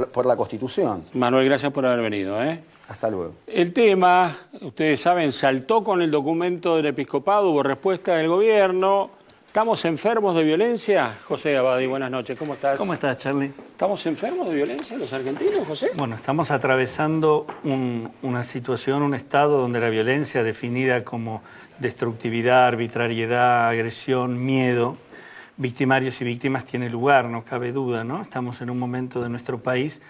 por la Constitución. Manuel, gracias por haber venido. Hasta luego. El tema, ustedes saben, saltó con el documento del episcopado, hubo respuesta del gobierno. ¿Estamos enfermos de violencia? José Abadi, buenas noches, ¿cómo estás? ¿Cómo estás, Charlie? ¿Estamos enfermos de violencia los argentinos, José? Bueno, estamos atravesando una situación, un estado donde la violencia definida como destructividad, arbitrariedad, agresión, miedo, victimarios y víctimas tiene lugar, no cabe duda, ¿no? Estamos en un momento de nuestro país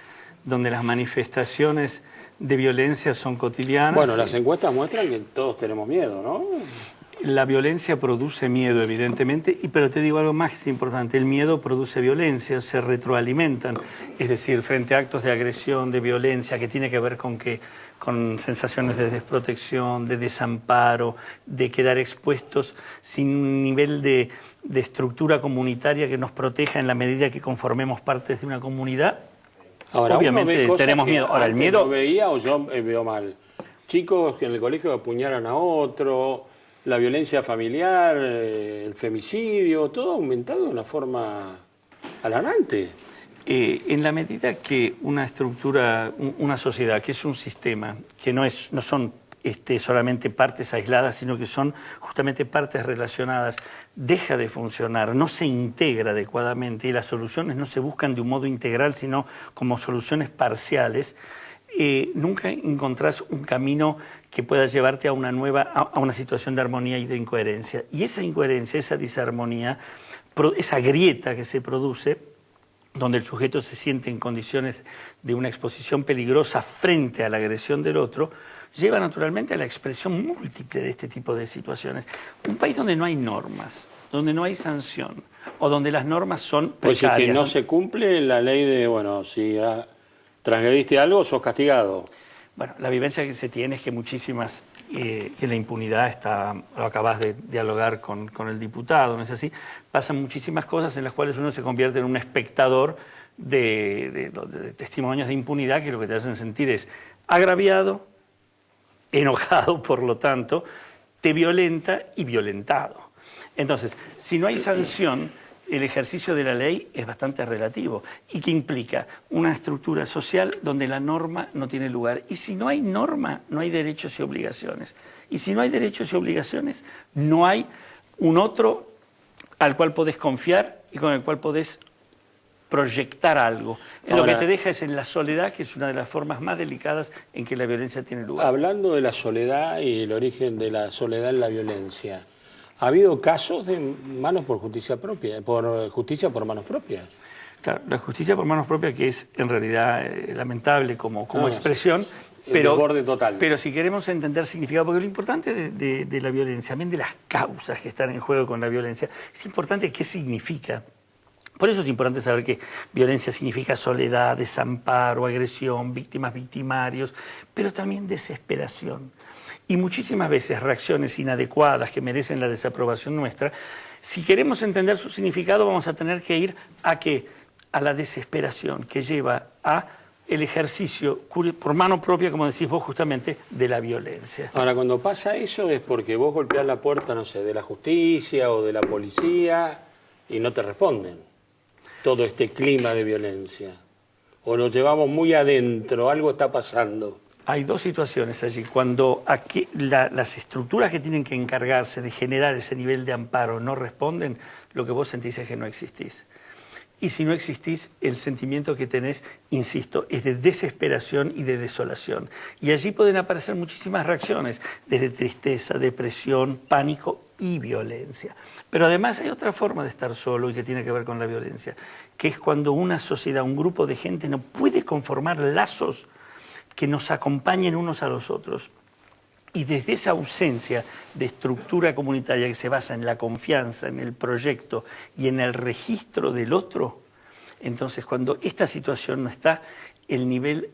donde las manifestaciones de violencia son cotidianas. Bueno, las encuestas muestran que todos tenemos miedo, ¿no? La violencia produce miedo, evidentemente, pero te digo algo más importante, el miedo produce violencia, se retroalimentan, es decir, frente a actos de agresión, de violencia, que tiene que ver con sensaciones de desprotección, de desamparo, de quedar expuestos sin un nivel de estructura comunitaria que nos proteja en la medida que conformemos partes de una comunidad. Ahora, obviamente tenemos miedo. Ahora, el miedo... ¿Lo veía o yo veo mal? Chicos que en el colegio apuñalan a otro, la violencia familiar, el femicidio, todo ha aumentado de una forma alarmante. En la medida que una estructura, una sociedad, que es un sistema, que no son solamente partes aisladas, sino que son justamente partes relacionadas, deja de funcionar, no se integra adecuadamente y las soluciones no se buscan de un modo integral, sino como soluciones parciales, nunca encontrás un camino que pueda llevarte a una situación de armonía y de incoherencia. Y esa incoherencia, esa disarmonía, esa grieta que se produce, donde el sujeto se siente en condiciones de una exposición peligrosa frente a la agresión del otro, lleva naturalmente a la expresión múltiple de este tipo de situaciones. Un país donde no hay normas, donde no hay sanción, o donde las normas son precarias. Pues es que no se cumple la ley de, bueno, si transgrediste algo, sos castigado. Bueno, la vivencia que se tiene es que muchísimas, que la impunidad está, lo acabas de dialogar con el diputado, ¿no es así? Pasan muchísimas cosas en las cuales uno se convierte en un espectador de testimonios de impunidad que lo que te hacen sentir es agraviado, enojado, por lo tanto, te violenta y violentado. Entonces, si no hay sanción, el ejercicio de la ley es bastante relativo. ¿Y qué implica? Una estructura social donde la norma no tiene lugar. Y si no hay norma, no hay derechos y obligaciones. Y si no hay derechos y obligaciones, no hay un otro al cual podés confiar y con el cual podés proyectar algo. Lo que te deja es en la soledad, que es una de las formas más delicadas en que la violencia tiene lugar. Hablando de la soledad y el origen de la soledad en la violencia, ¿ha habido casos de manos por justicia propia, por justicia por manos propias? Claro, la justicia por manos propias, que es en realidad lamentable como expresión, pero borde total. Pero si queremos entender significado, porque lo importante de la violencia, también de las causas que están en juego con la violencia, es importante qué significa. Por eso es importante saber que violencia significa soledad, desamparo, agresión, víctimas, victimarios, pero también desesperación. Y muchísimas veces reacciones inadecuadas que merecen la desaprobación nuestra. Si queremos entender su significado, vamos a tener que ir a la desesperación que lleva a el ejercicio por mano propia, como decís vos justamente, de la violencia. Ahora, cuando pasa eso es porque vos golpeás la puerta, no sé, de la justicia o de la policía y no te responden. Todo este clima de violencia. O lo llevamos muy adentro, algo está pasando. Hay dos situaciones allí. Cuando las estructuras que tienen que encargarse de generar ese nivel de amparo no responden, lo que vos sentís es que no existís. Y si no existís, el sentimiento que tenés, insisto, es de desesperación y de desolación. Y allí pueden aparecer muchísimas reacciones, desde tristeza, depresión, pánico y violencia. Pero además hay otra forma de estar solo y que tiene que ver con la violencia, que es cuando una sociedad, un grupo de gente no puede conformar lazos que nos acompañen unos a los otros. Y desde esa ausencia de estructura comunitaria que se basa en la confianza, en el proyecto y en el registro del otro, entonces cuando esta situación no está, el nivel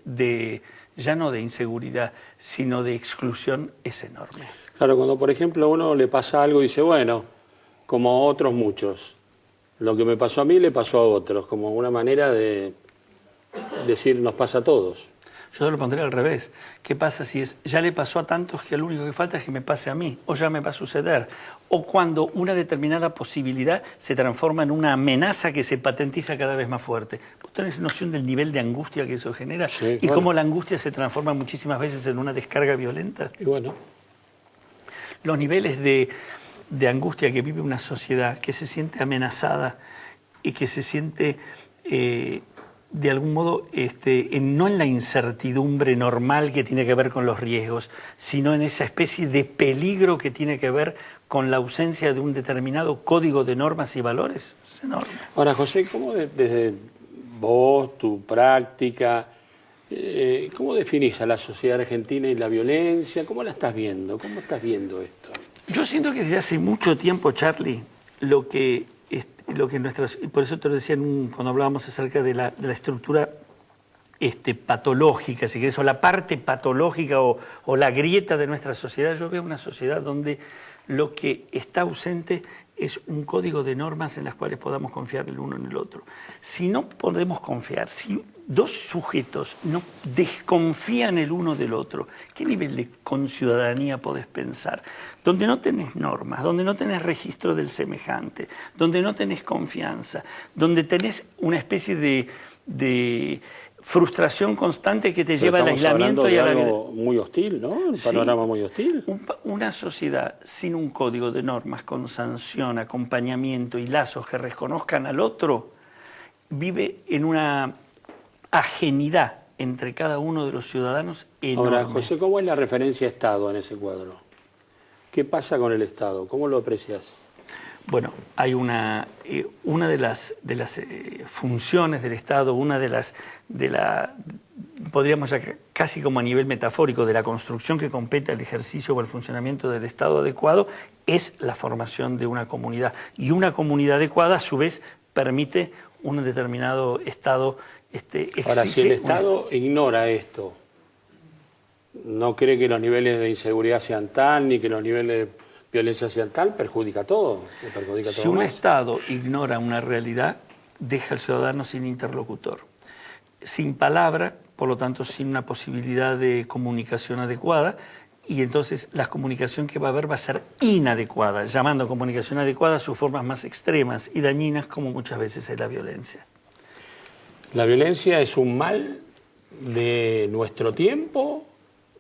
ya no de inseguridad, sino de exclusión es enorme. Claro, cuando por ejemplo a uno le pasa algo y dice, bueno, como a otros muchos, lo que me pasó a mí le pasó a otros, como una manera de decir nos pasa a todos. Yo lo pondré al revés. ¿Qué pasa si ya le pasó a tantos que lo único que falta es que me pase a mí? O ya me va a suceder. O cuando una determinada posibilidad se transforma en una amenaza que se patentiza cada vez más fuerte. ¿Vos tenés noción del nivel de angustia que eso genera? Sí, y bueno. cómo la angustia se transforma muchísimas veces en una descarga violenta. Y bueno, Los niveles de angustia que vive una sociedad que se siente amenazada y que se siente... de algún modo, no en la incertidumbre normal que tiene que ver con los riesgos, sino en esa especie de peligro que tiene que ver con la ausencia de un determinado código de normas y valores. Es enorme. ahora José, ¿cómo desde vos, tu práctica, cómo definís a la sociedad argentina y la violencia? ¿Cómo la estás viendo? ¿Cómo estás viendo esto? Yo siento que desde hace mucho tiempo, Charlie, lo que nuestras, y por eso te lo decía cuando hablábamos acerca de la estructura patológica, si querés, o la parte patológica o la grieta de nuestra sociedad, yo veo una sociedad donde lo que está ausente es un código de normas en las cuales podamos confiar el uno en el otro. Si no podemos confiar, si dos sujetos no desconfían el uno del otro, ¿qué nivel de conciudadanía podés pensar? Donde no tenés normas, donde no tenés registro del semejante, donde no tenés confianza, donde tenés una especie de frustración constante que te lleva al aislamiento y a la algo muy hostil, ¿no? Un panorama muy hostil. Una sociedad sin un código de normas, con sanción, acompañamiento y lazos que reconozcan al otro, vive en una ajenidad entre cada uno de los ciudadanos enorme. Ahora, José, ¿cómo es la referencia Estado en ese cuadro? ¿Qué pasa con el Estado? ¿Cómo lo aprecias? Bueno, hay una de las funciones del Estado, podríamos llamar casi como a nivel metafórico, de la construcción que compete al ejercicio o al funcionamiento del Estado adecuado, es la formación de una comunidad. Y una comunidad adecuada, a su vez, permite un determinado Estado exige. Ahora, si el Estado ignora esto, no cree que los niveles de inseguridad sean tal, ni que los niveles de violencia sean tal, perjudica a todo. Si un Estado ignora una realidad, deja al ciudadano sin interlocutor, sin palabra, por lo tanto sin una posibilidad de comunicación adecuada, y entonces la comunicación que va a haber va a ser inadecuada, llamando comunicación adecuada a sus formas más extremas y dañinas, como muchas veces es la violencia. ¿La violencia es un mal de nuestro tiempo?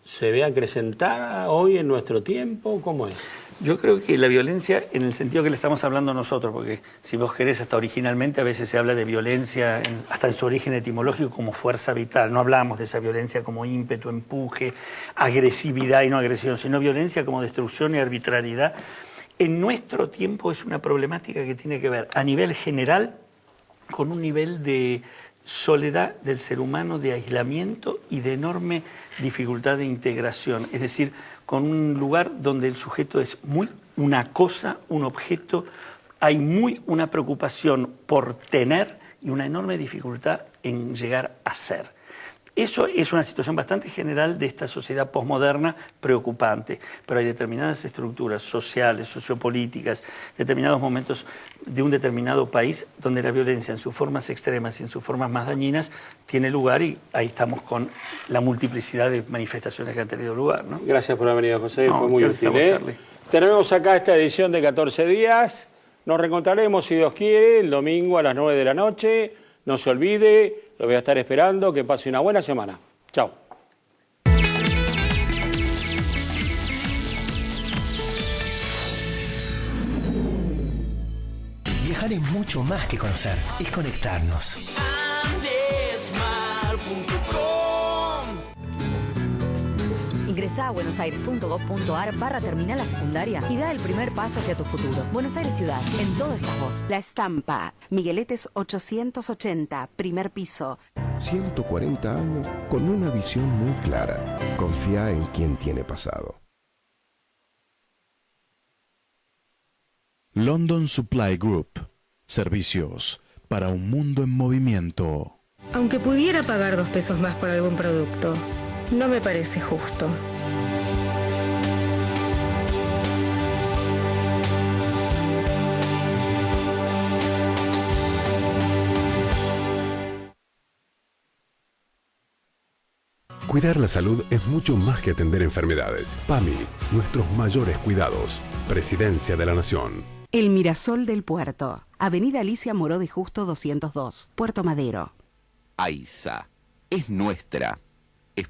¿Se ve acrecentada hoy en nuestro tiempo? ¿Cómo es? Yo creo que la violencia, en el sentido que le estamos hablando nosotros, porque si vos querés, hasta originalmente a veces se habla de violencia, hasta en su origen etimológico, como fuerza vital. No hablamos de esa violencia como ímpetu, empuje, agresividad y no agresión, sino violencia como destrucción y arbitrariedad. En nuestro tiempo es una problemática que tiene que ver a nivel general con un nivel de soledad del ser humano, de aislamiento y de enorme dificultad de integración. Es decir, con un lugar donde el sujeto es muy una cosa, un objeto, hay muy una preocupación por tener y una enorme dificultad en llegar a ser. Eso es una situación bastante general de esta sociedad posmoderna preocupante, pero hay determinadas estructuras sociales, sociopolíticas, determinados momentos de un determinado país donde la violencia en sus formas extremas y en sus formas más dañinas tiene lugar, y ahí estamos con la multiplicidad de manifestaciones que han tenido lugar, ¿no? Gracias por haber venido, José, No, fue muy gracias útil. a vos, Charlie. Tenemos acá esta edición de 14 días. Nos reencontraremos, si Dios quiere, el domingo a las 9 de la noche. No se olvide, lo voy a estar esperando. Que pase una buena semana. Chao. Viajar es mucho más que conocer, es conectarnos. Ingresá a buenosaires.gov.ar/terminal la secundaria y da el primer paso hacia tu futuro. Buenos Aires Ciudad, en todo estás vos. La Estampa, Migueletes 880, primer piso. 140 años con una visión muy clara. Confía en quien tiene pasado. London Supply Group. Servicios para un mundo en movimiento. Aunque pudiera pagar 2 pesos más por algún producto, no me parece justo. Cuidar la salud es mucho más que atender enfermedades. PAMI, nuestros mayores cuidados. Presidencia de la Nación. El Mirasol del Puerto. Avenida Alicia Moró de Justo 202, Puerto Madero. AISA es nuestra. Es